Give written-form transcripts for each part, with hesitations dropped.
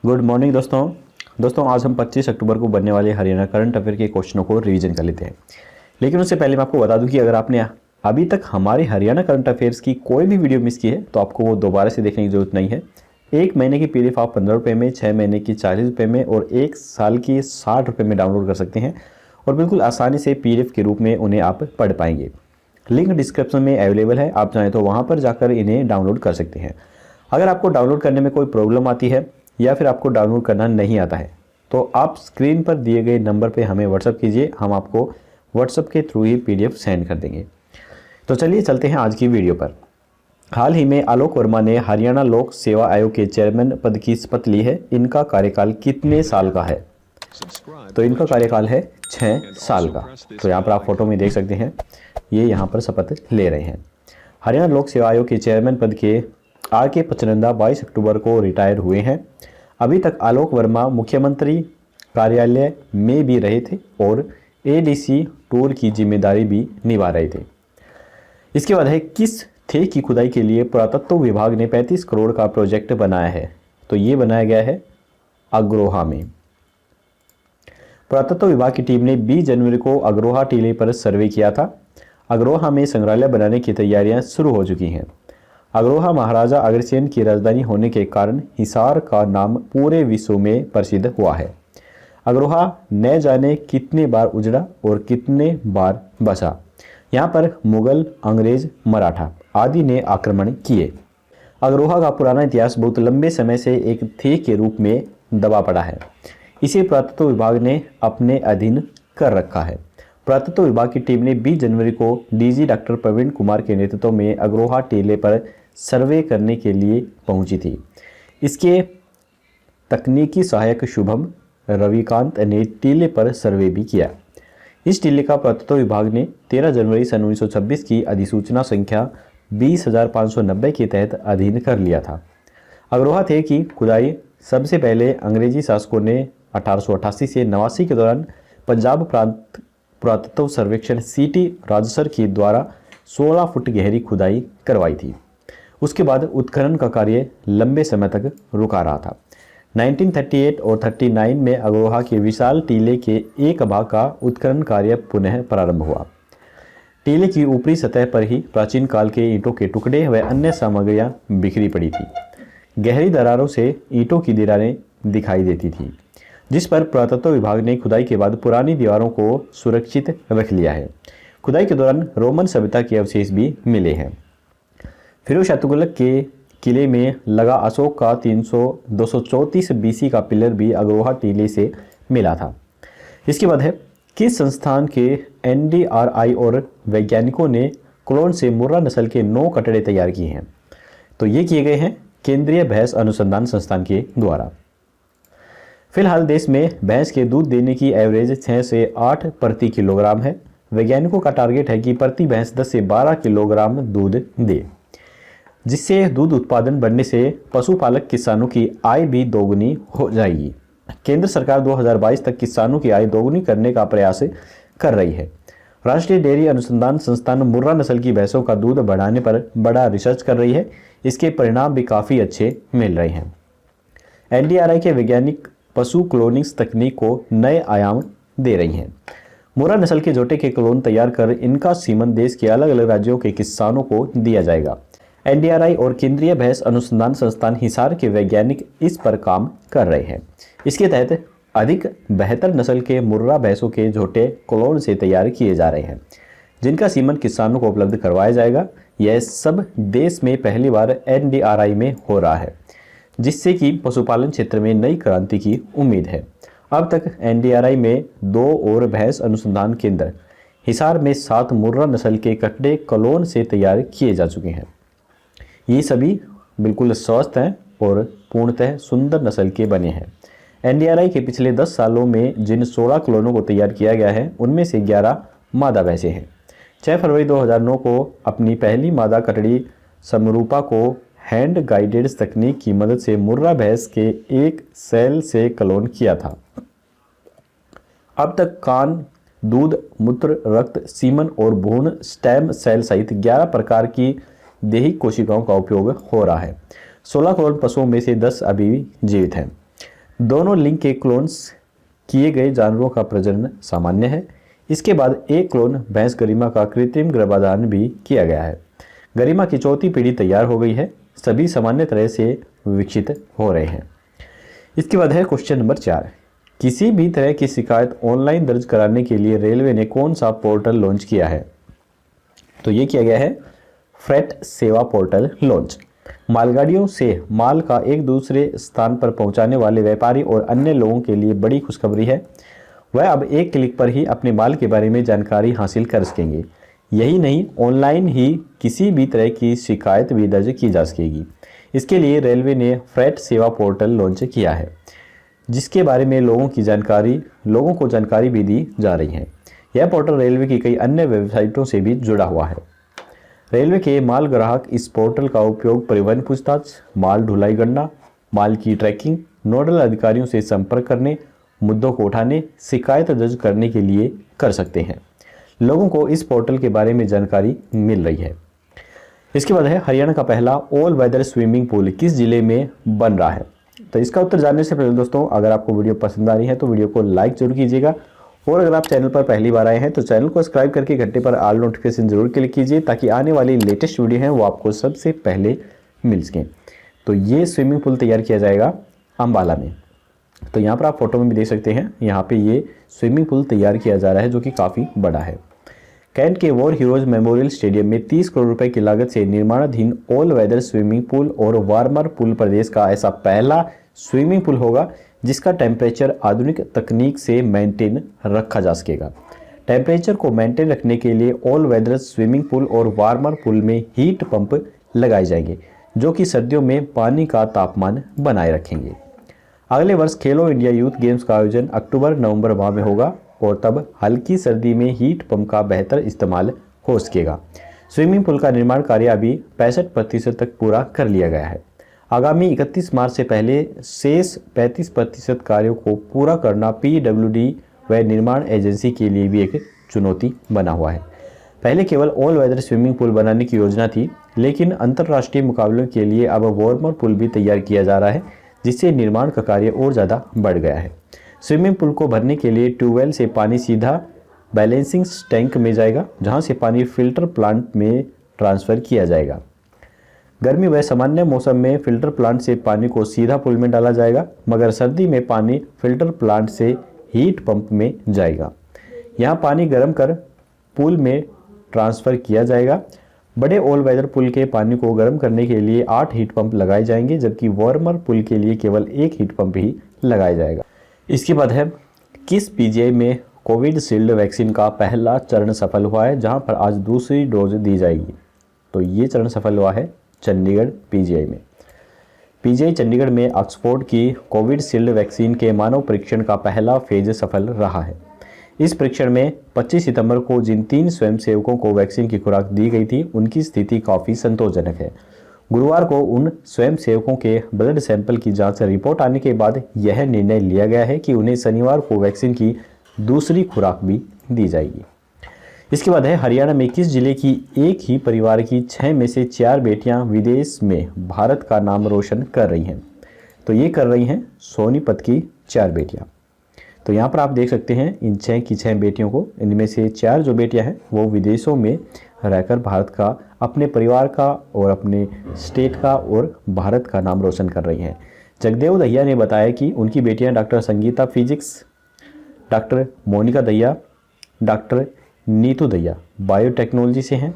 Good morning दोस्तों आज हम 25 अक्टूबर को बनने वाले हरियाणा करंट अफेयर के क्वेश्चनों को रिवीजन कर लेते हैं। लेकिन उससे पहले मैं आपको बता दूं कि अगर आपने अभी तक हमारे हरियाणा करंट अफेयर्स की कोई भी वीडियो मिस की है तो आपको वो दोबारा से देखने की जरूरत नहीं है। 1 महीने की पीडीएफ आप 15 रुपये में, 6 महीने की 40 रुपये में और 1 साल की 60 रुपये में डाउनलोड कर सकते हैं और बिल्कुल आसानी से पीडीएफ के रूप में उन्हें आप पढ़ पाएंगे। लिंक डिस्क्रिप्शन में अवेलेबल है, आप चाहें तो वहाँ पर जाकर इन्हें डाउनलोड कर सकते हैं। अगर आपको डाउनलोड करने में कोई प्रॉब्लम आती है या फिर आपको डाउनलोड करना नहीं आता है तो आप स्क्रीन पर दिए गए नंबर पे हमें व्हाट्सअप कीजिए, हम आपको व्हाट्सअप के थ्रू ही पीडीएफ सेंड कर देंगे। तो चलिए चलते हैं आज की वीडियो पर। हाल ही में आलोक वर्मा ने हरियाणा लोक सेवा आयोग के चेयरमैन पद की शपथ ली है। इनका कार्यकाल कितने साल का है? तो इनका कार्यकाल है 6 साल का। तो यहाँ पर आप फोटो में देख सकते हैं, ये यहाँ पर शपथ ले रहे हैं। हरियाणा लोक सेवा आयोग के चेयरमैन पद के आर.के. पचनंदा 22 अक्टूबर को रिटायर हुए हैं। अभी तक आलोक वर्मा मुख्यमंत्री कार्यालय में भी रहे थे और एडीसी टूर की जिम्मेदारी भी निभा रहे थे। इसके बाद है, किस थे की खुदाई के लिए पुरातत्व विभाग ने 35 करोड़ का प्रोजेक्ट बनाया है? तो ये बनाया गया है अग्रोहा में। पुरातत्व विभाग की टीम ने 20 जनवरी को अग्रोहा टीले पर सर्वे किया था। अग्रोहा में संग्रहालय बनाने की तैयारियां शुरू हो चुकी हैं। अग्रोहा महाराजा अग्रसेन की राजधानी होने के कारण हिसार का नाम पूरे विश्व में प्रसिद्ध हुआ है। अग्रोहा न जाने कितने बार उजड़ा और कितने बार बचा। यहाँ पर मुगल, अंग्रेज, मराठा आदि ने आक्रमण किए। अग्रोहा का पुराना इतिहास बहुत लंबे समय से एक थे के रूप में दबा पड़ा है। इसे पुरातत्व विभाग ने अपने अधीन कर रखा है। पुरातत्व विभाग की टीम ने 20 जनवरी को डीजी डॉक्टर प्रवीण कुमार के नेतृत्व में अग्रोहा टीले पर सर्वे करने के लिए पहुंची थी। इसके तकनीकी सहायक शुभम रविकांत ने टीले पर सर्वे भी किया। इस टीले का पुरातत्व विभाग ने 13 जनवरी सन 1926 की अधिसूचना संख्या 20,590 के तहत अधीन कर लिया था। अग्रोहा थे की खुदाई सबसे पहले अंग्रेजी शासकों ने 1888 से 89 के दौरान पंजाब प्रांत पुरातत्व सर्वेक्षण सीटी राजसर के द्वारा 16 फुट गहरी खुदाई करवाई थी। उसके बाद उत्खनन का कार्य लंबे समय तक रुका रहा था। 1938 और 39 में अग्रोहा के विशाल टीले के एक भाग का उत्खनन कार्य पुनः प्रारंभ हुआ। टीले की ऊपरी सतह पर ही प्राचीन काल के ईंटों के टुकड़े व अन्य सामग्रियां बिखरी पड़ी थी। गहरी दरारों से ईंटों की दीवारें दिखाई देती थी, जिस पर पुरातत्व विभाग ने खुदाई के बाद पुरानी दीवारों को सुरक्षित रख लिया है। खुदाई के दौरान रोमन सभ्यता के अवशेष भी मिले हैं। फिरोज शाह तुगलक के किले में लगा अशोक का 234 बीसी का पिलर भी अग्रोहा टीले से मिला था। इसके बाद है, किस संस्थान के एनडीआरआई और वैज्ञानिकों ने क्लोन से मुर्रा नस्ल के 9 कटड़े तैयार किए हैं? तो ये किए गए हैं केंद्रीय भैंस अनुसंधान संस्थान के द्वारा। फिलहाल देश में भैंस के दूध देने की एवरेज 6 से 8 प्रति किलोग्राम है। वैज्ञानिकों का टारगेट है कि प्रति भैंस 10 से 12 किलोग्राम दूध दे, जिससे दूध उत्पादन बढ़ने से पशुपालक किसानों की आय भी दोगुनी हो जाएगी। केंद्र सरकार 2022 तक किसानों की आय दोगुनी करने का प्रयास कर रही है। राष्ट्रीय डेयरी अनुसंधान संस्थान मुर्रा नस्ल की भैंसों का दूध बढ़ाने पर बड़ा रिसर्च कर रही है। इसके परिणाम भी काफ़ी अच्छे मिल रहे हैं। एनडीआरआई के वैज्ञानिक पशु क्लोनिंग तकनीक को नए आयाम दे रही हैं। मुर्रा नस्ल के जोटे के क्लोन तैयार कर इनका सीमन देश के अलग अलग राज्यों के किसानों को दिया जाएगा। एनडीआरआई और केंद्रीय भैंस अनुसंधान संस्थान हिसार के वैज्ञानिक इस पर काम कर रहे हैं। इसके तहत अधिक बेहतर नस्ल के मुर्रा भैंसों के झोटे क्लोन से तैयार किए जा रहे हैं, जिनका सीमन किसानों को उपलब्ध करवाया जाएगा। यह सब देश में पहली बार एनडीआरआई में हो रहा है, जिससे कि पशुपालन क्षेत्र में नई क्रांति की उम्मीद है। अब तक एनडीआरआई में 2 और भैंस अनुसंधान केंद्र हिसार में 7 मुर्रा नस्ल के कटड़े क्लोन से तैयार किए जा चुके हैं। ये सभी बिल्कुल स्वस्थ हैं और पूर्णतः सुंदर नस्ल के बने हैं। एनडीआरआई के पिछले 10 सालों में जिन 16 क्लोनों को तैयार किया गया है, उनमें से 11 मादा भैंसें हैं। 6 फरवरी 2009 को अपनी पहली मादा कटड़ी समरूपा को हैंड गाइडेड तकनीक की मदद से मुर्रा भैंस के एक सेल से क्लोन किया था। अब तक कान, दूध, मूत्र, रक्त, सीमन और भ्रूण स्टेम सेल सहित 11 प्रकार की देही कोशिकाओं का उपयोग हो रहा है। 16 क्लोन पशुओं में से 10 अभी भी जीवित हैं। दोनों लिंग के क्लोन्स किए गए जानवरों का प्रजनन सामान्य है। इसके बाद एक क्लोन भैंस गरिमा का कृत्रिम गर्भाधान भी किया गया है। गरिमा की चौथी पीढ़ी तैयार हो गई है। सभी सामान्य तरह से विकसित हो रहे हैं। इसके बाद है क्वेश्चन नंबर 4। किसी भी तरह की शिकायत ऑनलाइन दर्ज कराने के लिए रेलवे ने कौन सा पोर्टल लॉन्च किया है? तो ये किया गया है फ्रेट सेवा पोर्टल लॉन्च। मालगाड़ियों से माल का एक दूसरे स्थान पर पहुंचाने वाले व्यापारी और अन्य लोगों के लिए बड़ी खुशखबरी है। वह अब एक क्लिक पर ही अपने माल के बारे में जानकारी हासिल कर सकेंगे। यही नहीं, ऑनलाइन ही किसी भी तरह की शिकायत भी दर्ज की जा सकेगी। इसके लिए रेलवे ने फ्रेट सेवा पोर्टल लॉन्च किया है, जिसके बारे में लोगों को जानकारी भी दी जा रही है। यह पोर्टल रेलवे की कई अन्य वेबसाइटों से भी जुड़ा हुआ है। रेलवे के माल ग्राहक इस पोर्टल का उपयोग परिवहन पूछताछ, माल ढुलाई गणना, माल की ट्रैकिंग, नोडल अधिकारियों से संपर्क करने, मुद्दों को उठाने, शिकायत दर्ज करने के लिए कर सकते हैं। लोगों को इस पोर्टल के बारे में जानकारी मिल रही है। इसके बाद है हरियाणा का पहला ऑल वेदर स्विमिंग पूल किस जिले में बन रहा है? तो इसका उत्तर जानने से पहले दोस्तों, अगर आपको वीडियो पसंद आ रही है तो वीडियो को लाइक जरूर कीजिएगा, और अगर आप चैनल पर पहली बार आए हैं तो चैनल को सब्सक्राइब करके घंटे पर ऑल नोटिफिकेशन जरूर क्लिक कीजिए, ताकि आने वाली लेटेस्ट वीडियो है वो आपको सबसे पहले मिल सकें। तो ये स्विमिंग पूल तैयार किया जाएगा अम्बाला में। तो यहाँ पर आप फोटो में भी देख सकते हैं, यहाँ पे ये स्विमिंग पूल तैयार किया जा रहा है, जो कि काफ़ी बड़ा है। कैंट के वॉर हीरोज मेमोरियल स्टेडियम में 30 करोड़ रुपए की लागत से निर्माणाधीन ऑल वेदर स्विमिंग पूल और वार्मर पूल प्रदेश का ऐसा पहला स्विमिंग पूल होगा जिसका टेम्परेचर आधुनिक तकनीक से मेंटेन रखा जा सकेगा। टेम्परेचर को मेंटेन रखने के लिए ऑल वेदर स्विमिंग पूल और वार्मर पूल में हीट पंप लगाए जाएंगे, जो कि सर्दियों में पानी का तापमान बनाए रखेंगे। अगले वर्ष खेलो इंडिया यूथ गेम्स का आयोजन अक्टूबर-नवंबर माह में होगा, और तब हल्की सर्दी में हीट पंप का बेहतर इस्तेमाल हो सकेगा। स्विमिंग पूल का निर्माण कार्य अभी 65% तक पूरा कर लिया गया है। आगामी 31 मार्च से पहले शेष 35% कार्यों को पूरा करना पीडब्ल्यूडी व निर्माण एजेंसी के लिए भी एक चुनौती बना हुआ है। पहले केवल ऑल वेदर स्विमिंग पूल बनाने की योजना थी, लेकिन अंतर्राष्ट्रीय मुकाबलों के लिए अब वार्मर पूल भी तैयार किया जा रहा है, जिससे निर्माण का कार्य और ज़्यादा बढ़ गया है। स्विमिंग पूल को भरने के लिए ट्यूबवेल से पानी सीधा बैलेंसिंग टैंक में जाएगा, जहां से पानी फिल्टर प्लांट में ट्रांसफ़र किया जाएगा। गर्मी व सामान्य मौसम में फिल्टर प्लांट से पानी को सीधा पूल में डाला जाएगा, मगर सर्दी में पानी फिल्टर प्लांट से हीट पंप में जाएगा। यहाँ पानी गर्म कर पूल में ट्रांसफ़र किया जाएगा। बड़े ऑल वेदर पुल के पानी को गर्म करने के लिए 8 हीट पंप लगाए जाएंगे, जबकि वार्मर पुल के लिए केवल 1 हीट पंप ही लगाया जाएगा। इसके बाद है किस पीजीआई में कोविशील्ड वैक्सीन का पहला चरण सफल हुआ है, जहां पर आज दूसरी डोज दी जाएगी? तो ये चरण सफल हुआ है चंडीगढ़ पीजीआई में। पीजीआई चंडीगढ़ में ऑक्सफोर्ड की कोविशील्ड वैक्सीन के मानव परीक्षण का पहला फेज सफल रहा है। इस परीक्षण में 25 सितंबर को जिन 3 स्वयंसेवकों को वैक्सीन की खुराक दी गई थी, उनकी स्थिति काफ़ी संतोषजनक है। गुरुवार को उन स्वयंसेवकों के ब्लड सैंपल की जांच रिपोर्ट आने के बाद यह निर्णय लिया गया है कि उन्हें शनिवार को वैक्सीन की दूसरी खुराक भी दी जाएगी। इसके बाद है हरियाणा में किस जिले की एक ही परिवार की 6 में से 4 बेटियां विदेश में भारत का नाम रोशन कर रही हैं? तो ये कर रही हैं सोनीपत की 4 बेटियां। तो यहाँ पर आप देख सकते हैं इन 6 की 6 बेटियों को, इनमें से 4 जो बेटियां हैं वो विदेशों में रहकर भारत का, अपने परिवार का और अपने स्टेट का और भारत का नाम रोशन कर रही हैं। जगदेव दहिया ने बताया कि उनकी बेटियां doctor Sangeeta physics, doctor Monika Dahiya, doctor Neetu Dahiya biotechnology से हैं,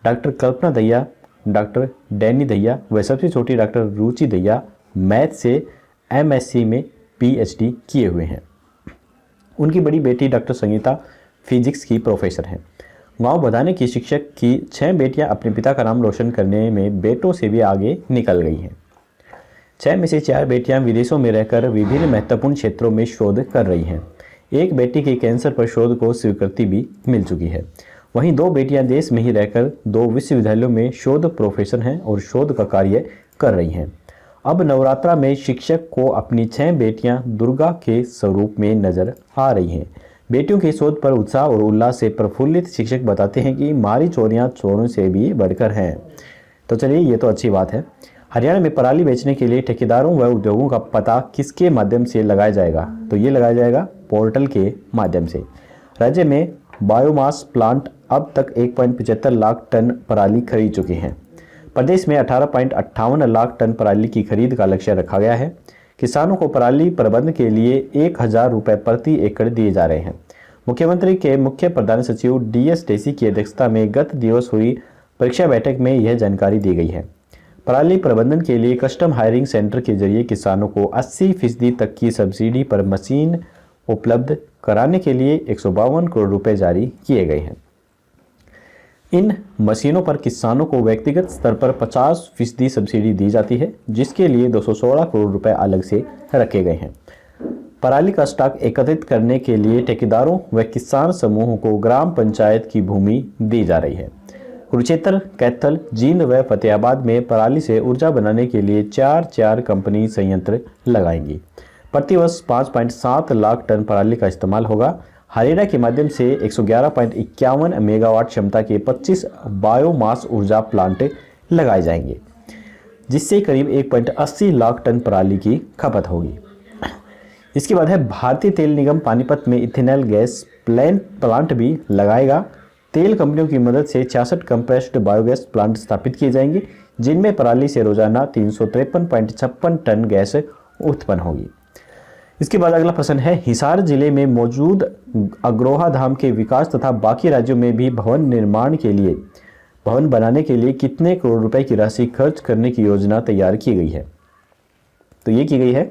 doctor Kalpana Dahiya, doctor Danny Dahiya व सबसे छोटी डॉक्टर रुचि दहिया मैथ से एमएससी में पीएचडी किए हुए हैं। उनकी बड़ी बेटी डॉक्टर संगीता फिजिक्स की प्रोफेसर हैं। गांव बधाने की शिक्षक की 6 बेटियां अपने पिता का नाम रोशन करने में बेटों से भी आगे निकल गई हैं। 6 में से 4 बेटियां विदेशों में रहकर विभिन्न महत्वपूर्ण क्षेत्रों में शोध कर रही हैं। एक बेटी के कैंसर पर शोध को स्वीकृति भी मिल चुकी है। वहीं 2 बेटियां देश में ही रहकर 2 विश्वविद्यालयों में शोध प्रोफेसर हैं और शोध का कार्य कर रही हैं। अब नवरात्रा में शिक्षक को अपनी 6 बेटियां दुर्गा के स्वरूप में नजर आ रही हैं। बेटियों के शोध पर उत्साह और उल्लास से प्रफुल्लित शिक्षक बताते हैं कि मारी चोरियां चोरों से भी बढ़कर हैं। तो चलिए, ये तो अच्छी बात है। हरियाणा में पराली बेचने के लिए ठेकेदारों व उद्योगों का पता किसके माध्यम से लगाया जाएगा? तो ये लगाया जाएगा पोर्टल के माध्यम से। राज्य में बायोमास प्लांट अब तक 1.75 लाख टन पराली खरीद चुके हैं। प्रदेश में 18.58 लाख टन पराली की खरीद का लक्ष्य रखा गया है। किसानों को पराली प्रबंधन के लिए 1000 रुपये प्रति एकड़ दिए जा रहे हैं। मुख्यमंत्री के मुख्य प्रधान सचिव DS ढेसी की अध्यक्षता में गत दिवस हुई परीक्षा बैठक में यह जानकारी दी गई है। पराली प्रबंधन के लिए कस्टम हायरिंग सेंटर के जरिए किसानों को 80% तक की सब्सिडी पर मशीन उपलब्ध कराने के लिए 152 करोड़ रुपए जारी किए गए हैं। इन मशीनों पर किसानों को व्यक्तिगत स्तर पर 50% सब्सिडी दी जाती है, जिसके लिए 216 करोड़ रुपए अलग से रखे गए हैं। पराली का स्टॉक एकत्रित करने के लिए ठेकेदारों व किसान समूहों को ग्राम पंचायत की भूमि दी जा रही है। कुरुक्षेत्र, कैथल, जींद व फतेहाबाद में पराली से ऊर्जा बनाने के लिए 4 कंपनी संयंत्र लगाएंगी। प्रतिवर्ष 5.7 लाख टन पराली का इस्तेमाल होगा। हरियाणा के माध्यम से 111.51 मेगावाट क्षमता के 25 बायोमास ऊर्जा प्लांट लगाए जाएंगे, जिससे करीब 1.80 लाख टन पराली की खपत होगी। इसके बाद है भारतीय तेल निगम पानीपत में इथेनॉल गैस प्लांट भी लगाएगा। तेल कंपनियों की मदद से 66 कंप्रेस्ड बायोगैस प्लांट स्थापित किए जाएंगे, जिनमें पराली से रोजाना 353.56 टन गैस उत्पन्न होगी। इसके बाद अगला प्रश्न है, हिसार जिले में मौजूद अग्रोहा धाम के विकास तथा बाकी राज्यों में भी भवन बनाने के लिए कितने करोड़ रुपए की राशि खर्च करने की योजना तैयार की गई है? तो ये की गई है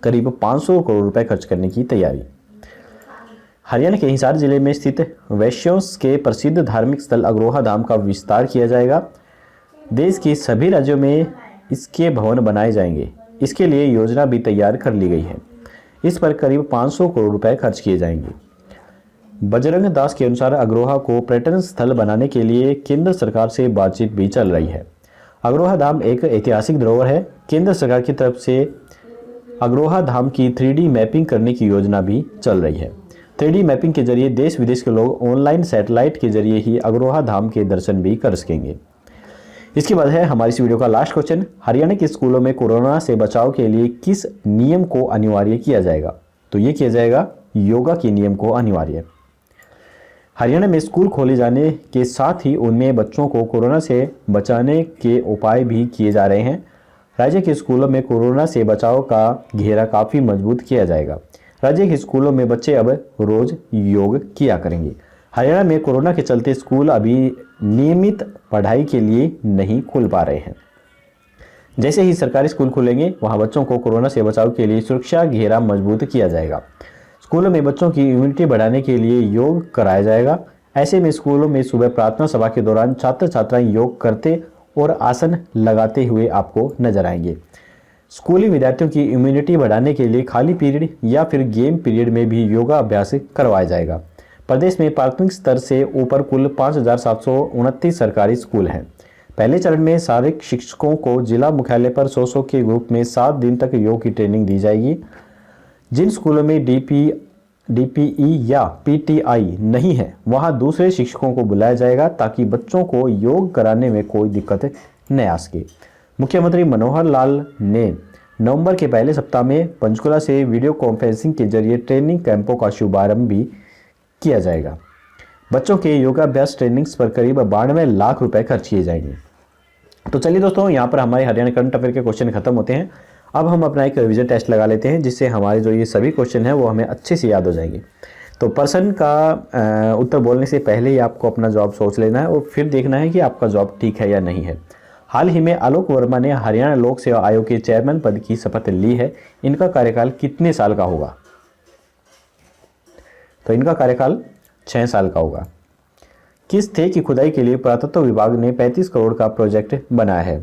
करीब 500 करोड़ रुपए खर्च करने की तैयारी। हरियाणा के हिसार जिले में स्थित वैश्यों के प्रसिद्ध धार्मिक स्थल अग्रोहा धाम का विस्तार किया जाएगा। देश के सभी राज्यों में इसके भवन बनाए जाएंगे। इसके लिए योजना भी तैयार कर ली गई है। इस पर करीब 500 करोड़ रुपए खर्च किए जाएंगे। बजरंग दास के अनुसार अग्रोहा को पर्यटन स्थल बनाने के लिए केंद्र सरकार से बातचीत भी चल रही है। अग्रोहा धाम एक ऐतिहासिक धरोहर है। केंद्र सरकार की तरफ से अग्रोहा धाम की 3D मैपिंग करने की योजना भी चल रही है। 3D मैपिंग के जरिए देश विदेश के लोग ऑनलाइन सैटेलाइट के जरिए ही अग्रोहा धाम के दर्शन भी कर सकेंगे। इसके बाद है हमारी इस वीडियो का लास्ट क्वेश्चन, हरियाणा के स्कूलों में कोरोना से बचाव के लिए किस नियम को अनिवार्य किया जाएगा? तो ये किया जाएगा योगा के नियम को अनिवार्य। हरियाणा में स्कूल खोले जाने के साथ ही उनमें बच्चों को कोरोना से बचाने के उपाय भी किए जा रहे हैं। राज्य के स्कूलों में कोरोना से बचाव का घेरा काफ़ी मजबूत किया जाएगा। राज्य के स्कूलों में बच्चे अब रोज योग किया करेंगे। हरियाणा में कोरोना के चलते स्कूल अभी नियमित पढ़ाई के लिए नहीं खुल पा रहे हैं। जैसे ही सरकारी स्कूल खुलेंगे, वहां बच्चों को कोरोना से बचाव के लिए सुरक्षा घेरा मजबूत किया जाएगा। स्कूलों में बच्चों की इम्यूनिटी बढ़ाने के लिए योग कराया जाएगा। ऐसे में स्कूलों में सुबह प्रार्थना सभा के दौरान छात्र छात्राएं योग करते और आसन लगाते हुए आपको नजर आएंगे। स्कूली विद्यार्थियों की इम्यूनिटी बढ़ाने के लिए खाली पीरियड या फिर गेम पीरियड में भी योगा अभ्यास करवाया जाएगा। प्रदेश में प्राथमिक स्तर से ऊपर कुल 5729 सरकारी स्कूल हैं। पहले चरण में सारे शिक्षकों को जिला मुख्यालय पर 100 के ग्रुप में 7 दिन तक योग की ट्रेनिंग दी जाएगी। जिन स्कूलों में DPE या PTI नहीं है, वहां दूसरे शिक्षकों को बुलाया जाएगा ताकि बच्चों को योग कराने में कोई दिक्कत न आ सके। मुख्यमंत्री मनोहर लाल ने नवंबर के पहले सप्ताह में पंचकुला से वीडियो कॉन्फ्रेंसिंग के जरिए ट्रेनिंग कैंपों का शुभारंभ भी किया जाएगा। बच्चों के योगाभ्यास ट्रेनिंग्स पर करीब 92 लाख रुपए खर्च किए जाएंगे। तो चलिए दोस्तों, यहाँ पर हमारे हरियाणा करंट अफेयर के क्वेश्चन खत्म होते हैं। अब हम अपना एक रिवीजन टेस्ट लगा लेते हैं, जिससे हमारे जो ये सभी क्वेश्चन हैं वो हमें अच्छे से याद हो जाएंगे। तो प्रश्न का उत्तर बोलने से पहले ही आपको अपना जवाब सोच लेना है और फिर देखना है कि आपका जवाब ठीक है या नहीं है। हाल ही में आलोक वर्मा ने हरियाणा लोक सेवा आयोग के चेयरमैन पद की शपथ ली है। इनका कार्यकाल कितने साल का होगा? तो इनका कार्यकाल 6 साल का होगा। किस थे की खुदाई के लिए पुरातत्व विभाग ने 35 करोड़ का प्रोजेक्ट बनाया है?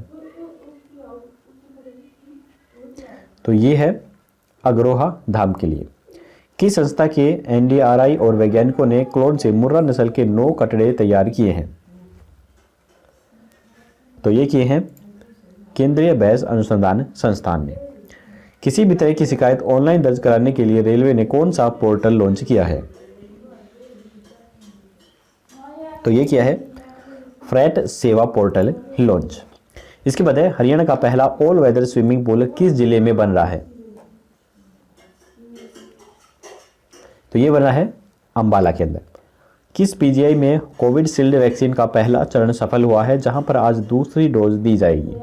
तो ये है अग्रोहा धाम के लिए। किस संस्था के NDRI और वैज्ञानिकों ने क्लोन से मुर्रा नस्ल के 9 कटड़े तैयार किए हैं? तो ये किए हैं केंद्रीय भैंस अनुसंधान संस्थान ने। किसी भी तरह की शिकायत ऑनलाइन दर्ज कराने के लिए रेलवे ने कौन सा पोर्टल लॉन्च किया है? तो ये किया है फ्रेट सेवा पोर्टल लॉन्च। इसके बाद है हरियाणा का पहला ऑल वेदर स्विमिंग पूल किस जिले में बन रहा है? तो ये बन रहा है अंबाला के अंदर। किस पीजीआई में कोविशील्ड वैक्सीन का पहला चरण सफल हुआ है, जहां पर आज दूसरी डोज दी जाएगी?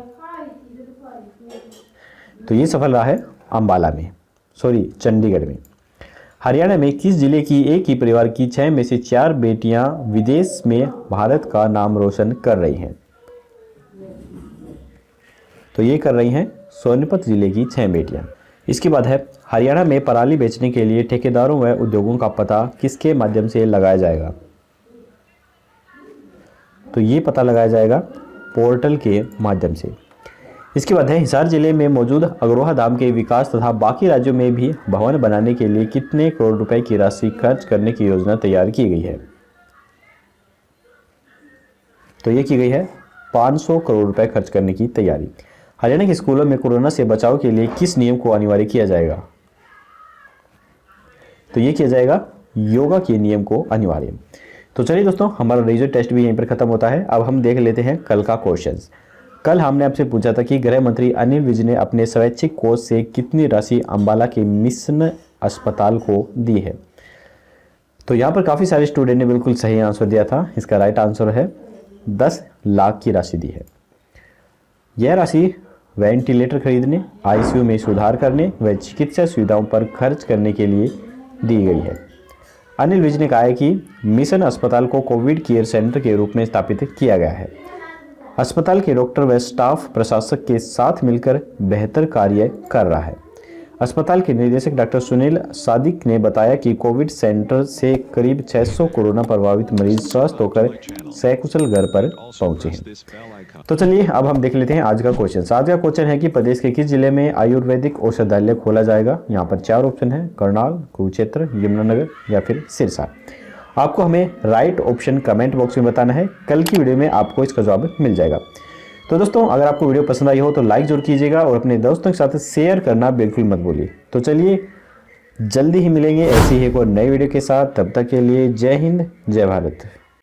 तो ये सफल रहा है अंबाला में, चंडीगढ़ में। हरियाणा में किस जिले की एक ही परिवार की 6 में से 4 बेटियां विदेश में भारत का नाम रोशन कर रही हैं? तो ये कर रही हैं सोनीपत जिले की 6 बेटियां। इसके बाद है हरियाणा में पराली बेचने के लिए ठेकेदारों व उद्योगों का पता किसके माध्यम से लगाया जाएगा? तो ये पता लगाया जाएगा पोर्टल के माध्यम से। इसके बाद है हिसार जिले में मौजूद अग्रोहा धाम के विकास तथा बाकी राज्यों में भी भवन बनाने के लिए कितने करोड़ रुपए की राशि खर्च करने की योजना तैयार की गई है? तो ये की गई है 500 करोड़ रुपए खर्च करने की तैयारी। हरियाणा के स्कूलों में कोरोना से बचाव के लिए किस नियम को अनिवार्य किया जाएगा? तो ये किया जाएगा योगा के नियम को अनिवार्य। तो चलिए दोस्तों, हमारा रिजल्ट टेस्ट भी यहीं पर खत्म होता है। अब हम देख लेते हैं कल का क्वेश्चंस। कल हमने आपसे पूछा था कि गृह मंत्री अनिल विज ने अपने स्वैच्छिक कोष से कितनी राशि अंबाला के मिशन अस्पताल को दी है? तो यहाँ पर काफ़ी सारे स्टूडेंट ने बिल्कुल सही आंसर दिया था। इसका राइट आंसर है 10 लाख की राशि दी है। यह राशि वेंटिलेटर खरीदने, आईसीयू में सुधार करने व चिकित्सा सुविधाओं पर खर्च करने के लिए दी गई है। अनिल विज ने कहा है कि मिशन अस्पताल को कोविड केयर सेंटर के रूप में स्थापित किया गया है। अस्पताल के डॉक्टर व स्टाफ प्रशासक के साथ मिलकर बेहतर कार्य कर रहा है। अस्पताल के निदेशक डॉक्टर सुनील सादिक ने बताया कि कोविड सेंटर से करीब 600 कोरोना प्रभावित मरीज स्वस्थ होकर सकुशल घर पर पहुंचे हैं। तो चलिए अब हम देख लेते हैं आज का क्वेश्चन। आज का क्वेश्चन है कि प्रदेश के किस जिले में आयुर्वेदिक औषधालय खोला जाएगा? यहाँ पर 4 ऑप्शन है, करनाल, कुरुक्षेत्र, यमुनानगर या फिर सिरसा। आपको हमें राइट ऑप्शन कमेंट बॉक्स में बताना है। कल की वीडियो में आपको इसका जवाब मिल जाएगा। तो दोस्तों, अगर आपको वीडियो पसंद आई हो तो लाइक जरूर कीजिएगा और अपने दोस्तों के साथ शेयर करना बिल्कुल मत भूलिए। तो चलिए जल्दी ही मिलेंगे ऐसी ही एक और नई वीडियो के साथ। तब तक के लिए जय हिंद, जय भारत।